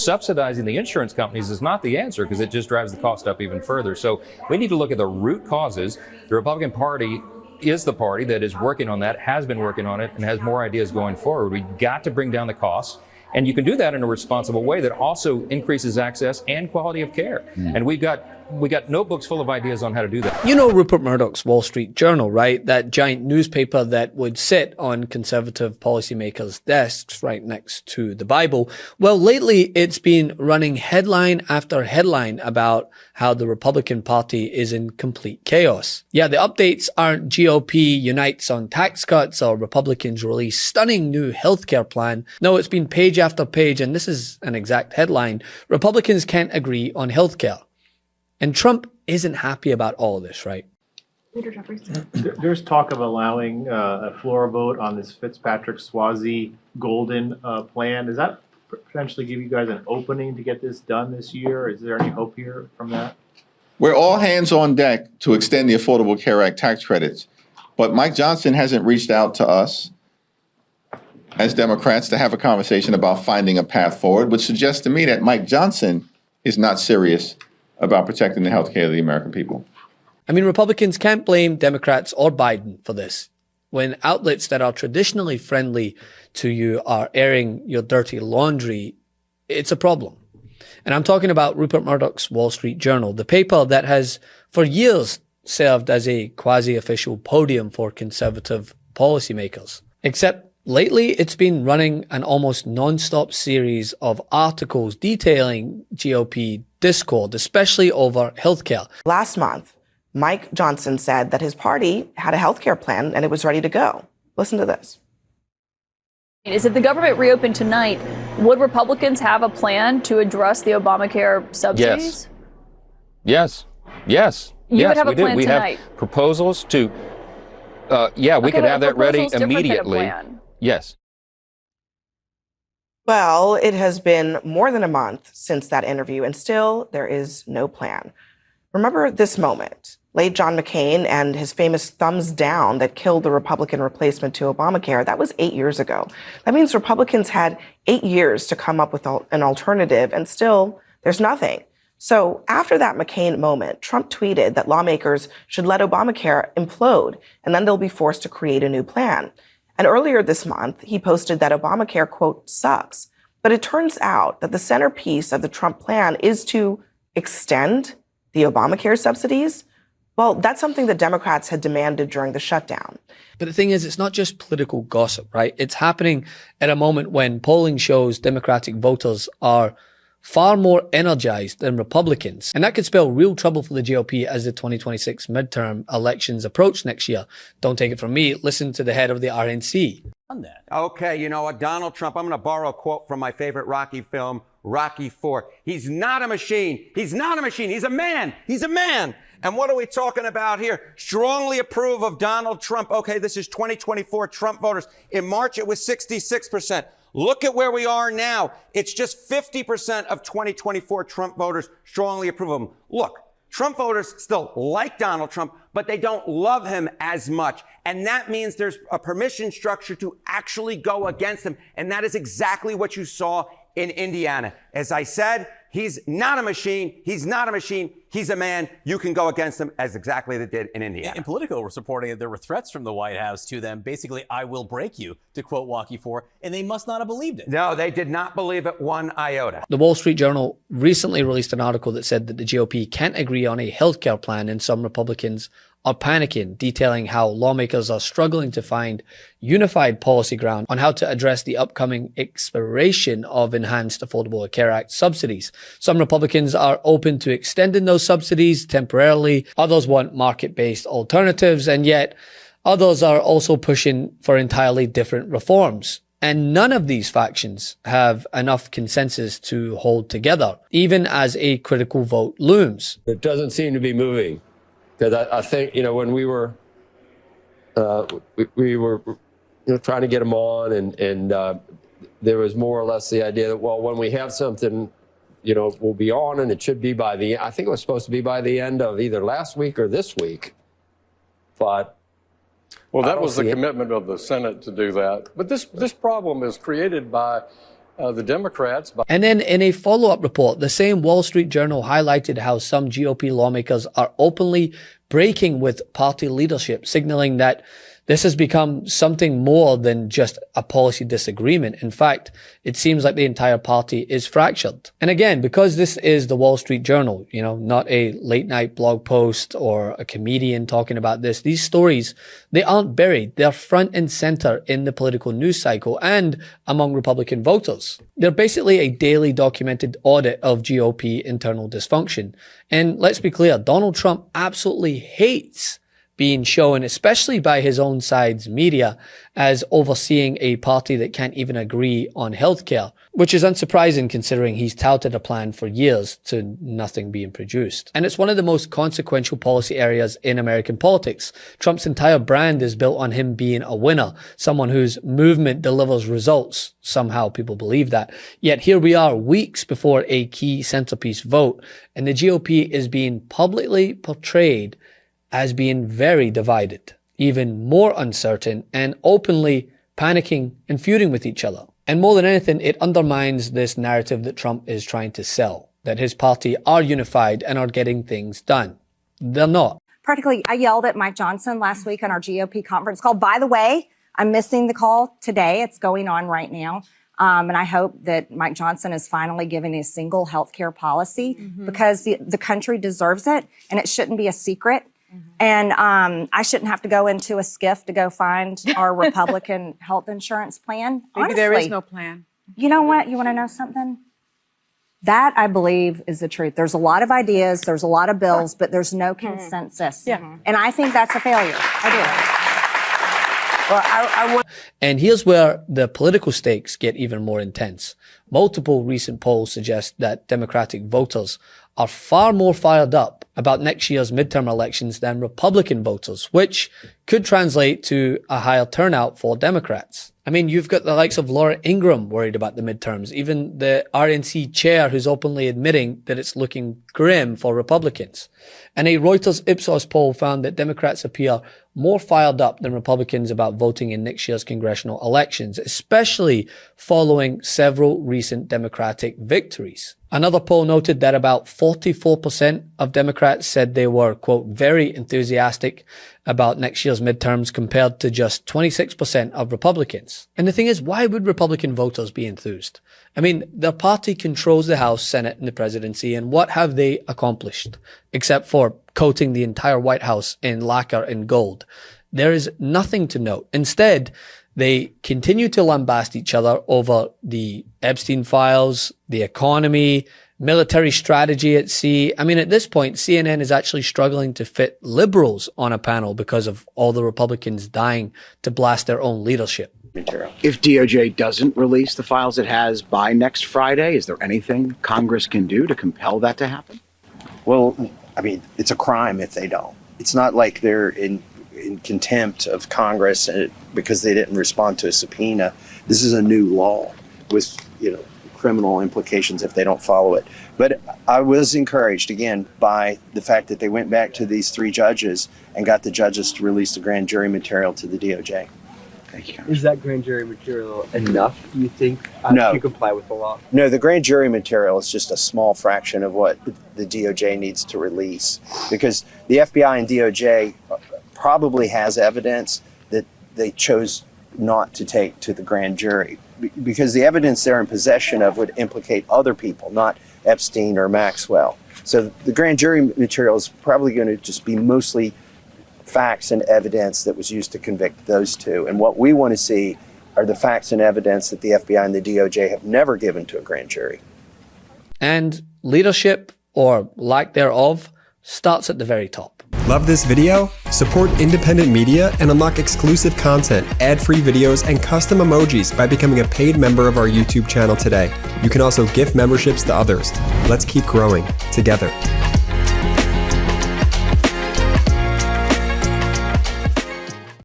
subsidizing the insurance companies is not the answer, because it just drives the cost up even further. So we need to look at the root causes. The Republican Party is the party that is working on that, has been working on it, and has more ideas going forward. We've got to bring down the costs. And you can do that in a responsible way that also increases access and quality of care. And we got notebooks full of ideas on how to do that. You know Rupert Murdoch's Wall Street Journal, right? That giant newspaper that would sit on conservative policymakers' desks right next to the Bible. Well, lately it's been running headline after headline about how the Republican Party is in complete chaos. Yeah, the updates aren't GOP unites on tax cuts or Republicans release stunning new healthcare plan. No, it's been page after page, and this is an exact headline. Republicans can't agree on healthcare. And Trump isn't happy about all of this, right? There's talk of allowing a floor vote on this Fitzpatrick-Swayze Golden plan. Does that potentially give you guys an opening to get this done this year? Is there any hope here from that? We're all hands on deck to extend the Affordable Care Act tax credits. But Mike Johnson hasn't reached out to us as Democrats to have a conversation about finding a path forward, which suggests to me that Mike Johnson is not serious about protecting the health care of the American people. I mean, Republicans can't blame Democrats or Biden for this. When outlets that are traditionally friendly to you are airing your dirty laundry, it's a problem. And I'm talking about Rupert Murdoch's Wall Street Journal, the paper that has for years served as a quasi-official podium for conservative policymakers. Except lately, it's been running an almost non-stop series of articles detailing GOP discord, especially over healthcare. Last month, Mike Johnson said that his party had a healthcare plan and it was ready to go. Listen to this. Is if the government reopened tonight, would Republicans have a plan to address the Obamacare subsidies? Yes. You would have a plan we tonight. Have proposals to, we could have that ready immediately. Yes. Well, it has been more than a month since that interview, and still there is no plan. Remember this moment, late John McCain and his famous thumbs down that killed the Republican replacement to Obamacare. That was 8 years ago. That means Republicans had 8 years to come up with an alternative, and still there's nothing. So after that McCain moment, Trump tweeted that lawmakers should let Obamacare implode, and then they'll be forced to create a new plan. And earlier this month, he posted that Obamacare, quote, sucks. But it turns out that the centerpiece of the Trump plan is to extend the Obamacare subsidies. Well, that's something that Democrats had demanded during the shutdown. But the thing is, it's not just political gossip, right? It's happening at a moment when polling shows Democratic voters are far more energized than Republicans. And that could spell real trouble for the GOP as the 2026 midterm elections approach next year. Don't take it from me. Listen to the head of the RNC. Okay, you know what, Donald Trump, I'm going to borrow a quote from my favorite Rocky film, Rocky IV. He's not a machine. He's not a machine. He's a man. He's a man. And what are we talking about here? Strongly approve of Donald Trump. Okay, this is 2024 Trump voters. In March, it was 66%. Look at where we are now. It's just 50% of 2024 Trump voters strongly approve of him. Look, Trump voters still like Donald Trump, but they don't love him as much. And that means there's a permission structure to actually go against him. And that is exactly what you saw in Indiana. As I said, he's not a machine. He's not a machine. He's a man. You can go against him as exactly they did in Indiana. In Politico, we're supporting that there were threats from the White House to them. Basically, I will break you, to quote Rocky IV, and they must not have believed it. No, they did not believe it one iota. The Wall Street Journal recently released an article that said that the GOP can't agree on a healthcare plan, and some Republicans are panicking, detailing how lawmakers are struggling to find unified policy ground on how to address the upcoming expiration of enhanced Affordable Care Act subsidies. Some Republicans are open to extending those subsidies temporarily. Others want market-based alternatives, and yet others are also pushing for entirely different reforms. And none of these factions have enough consensus to hold together, even as a critical vote looms. It doesn't seem to be moving. Because I think, when we were trying to get them on, and there was more or less the idea that, well, when we have something, we'll be on, and it should be I think it was supposed to be by the end of either last week or this week. But well, that was the commitment of the Senate to do that. But this problem is created by the Democrats. And then in a follow-up report, the same Wall Street Journal highlighted how some GOP lawmakers are openly breaking with party leadership, signaling that this has become something more than just a policy disagreement. In fact, it seems like the entire party is fractured. And again, because this is the Wall Street Journal, not a late night blog post or a comedian talking about this, these stories, they aren't buried. They're front and center in the political news cycle and among Republican voters. They're basically a daily documented audit of GOP internal dysfunction. And let's be clear, Donald Trump absolutely hates being shown, especially by his own side's media, as overseeing a party that can't even agree on healthcare, which is unsurprising considering he's touted a plan for years to nothing being produced. And it's one of the most consequential policy areas in American politics. Trump's entire brand is built on him being a winner, someone whose movement delivers results. Somehow people believe that. Yet here we are weeks before a key centerpiece vote, and the GOP is being publicly portrayed as being very divided, even more uncertain, and openly panicking and feuding with each other. And more than anything, it undermines this narrative that Trump is trying to sell, that his party are unified and are getting things done. They're not. Practically, I yelled at Mike Johnson last week on our GOP conference call. By the way, I'm missing the call today. It's going on right now. And I hope that Mike Johnson is finally giving a single health care policy because the country deserves it, and it shouldn't be a secret. And I shouldn't have to go into a skiff to go find our Republican health insurance plan. Maybe Honestly, there is no plan. You know what? You want to know something? That, I believe, is the truth. There's a lot of ideas, there's a lot of bills, but there's no consensus. And I think that's a failure. I do. And here's where the political stakes get even more intense. Multiple recent polls suggest that Democratic voters are far more fired up about next year's midterm elections than Republican voters, which could translate to a higher turnout for Democrats. I mean, you've got the likes of Laura Ingraham worried about the midterms, even the RNC chair who's openly admitting that it's looking grim for Republicans. And a Reuters Ipsos poll found that Democrats appear more fired up than Republicans about voting in next year's congressional elections, especially following several recent Democratic victories. Another poll noted that about 44% of Democrats said they were, quote, very enthusiastic about next year's midterms compared to just 26% of Republicans. And the thing is, why would Republican voters be enthused? I mean, their party controls the House, Senate, and the presidency, and what have they accomplished? Except for coating the entire White House in lacquer and gold. There is nothing to note. Instead, they continue to lambast each other over the Epstein files, the economy, military strategy at sea. I mean, at this point, CNN is actually struggling to fit liberals on a panel because of all the Republicans dying to blast their own leadership. If DOJ doesn't release the files it has by next Friday, is there anything Congress can do to compel that to happen? Well, I mean, it's a crime if they don't. It's not like they're in contempt of Congress because they didn't respond to a subpoena. This is a new law with, criminal implications if they don't follow it. But I was encouraged, again, by the fact that they went back to these three judges and got the judges to release the grand jury material to the DOJ. Thank you. Is that grand jury material enough, do you think, No. to comply with the law? No, the grand jury material is just a small fraction of what the DOJ needs to release, because the FBI and DOJ probably has evidence that they chose not to take to the grand jury, because the evidence they're in possession of would implicate other people, not Epstein or Maxwell. So the grand jury material is probably going to just be mostly facts and evidence that was used to convict those two. And what we want to see are the facts and evidence that the FBI and the DOJ have never given to a grand jury. And leadership, or lack thereof, starts at the very top. Love this video? Support independent media and unlock exclusive content, ad-free videos, and custom emojis by becoming a paid member of our YouTube channel today. You can also gift memberships to others. Let's keep growing together.